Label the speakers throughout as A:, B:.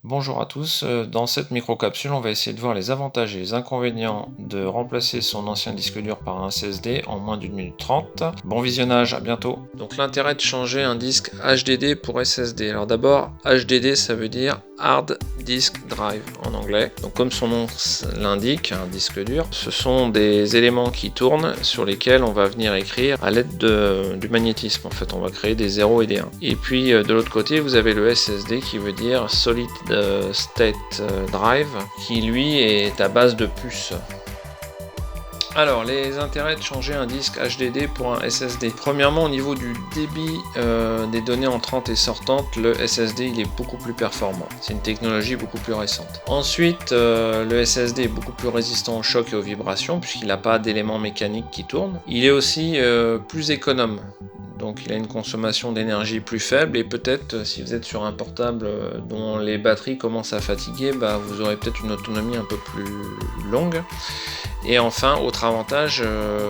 A: Bonjour à tous, dans cette microcapsule, on va essayer de voir les avantages et les inconvénients de remplacer son ancien disque dur par un SSD en moins d'une minute 30. Bon visionnage, à bientôt. Donc l'intérêt de changer un disque HDD pour SSD. Alors d'abord, HDD ça veut dire Hard Disk Drive en anglais. Donc comme son nom l'indique, un disque dur, ce sont des éléments qui tournent sur lesquels on va venir écrire à l'aide du magnétisme. En fait, on va créer des 0 et des 1. Et puis de l'autre côté, vous avez le SSD qui veut dire Solid State Drive, qui lui est à base de puces. Alors, les intérêts de changer un disque HDD pour un SSD. Premièrement, au niveau du débit des données entrantes et sortantes, le SSD il est beaucoup plus performant. C'est une technologie beaucoup plus récente. Ensuite, le SSD est beaucoup plus résistant aux chocs et aux vibrations, puisqu'il n'a pas d'éléments mécaniques qui tournent. Il est aussi plus économe. Donc il a une consommation d'énergie plus faible et peut-être si vous êtes sur un portable dont les batteries commencent à fatiguer, vous aurez peut-être une autonomie un peu plus longue. Et enfin, autre avantage,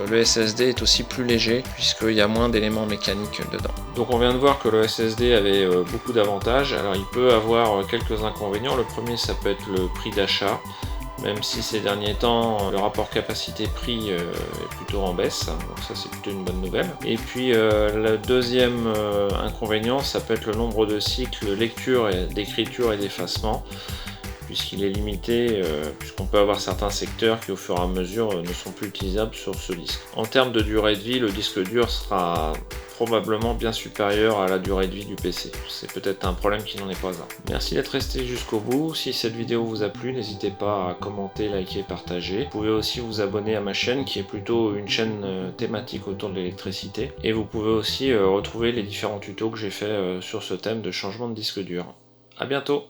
A: le SSD est aussi plus léger puisqu'il y a moins d'éléments mécaniques dedans. Donc on vient de voir que le SSD avait beaucoup d'avantages. Alors il peut avoir quelques inconvénients. Le premier, ça peut être le prix d'achat. Même si ces derniers temps, le rapport quantité-prix est plutôt en baisse, donc ça c'est plutôt une bonne nouvelle. Et puis le deuxième inconvénient, ça peut être le nombre de cycles lecture, d'écriture et d'effacement, puisqu'il est limité, puisqu'on peut avoir certains secteurs qui au fur et à mesure ne sont plus utilisables sur ce disque. En termes de durée de vie, le disque dur sera probablement bien supérieur à la durée de vie du PC. C'est peut-être un problème qui n'en est pas un. Merci d'être resté jusqu'au bout. Si cette vidéo vous a plu, n'hésitez pas à commenter, liker, partager. Vous pouvez aussi vous abonner à ma chaîne qui est plutôt une chaîne thématique autour de l'électricité. Et vous pouvez aussi retrouver les différents tutos que j'ai fait sur ce thème de changement de disque dur. A bientôt!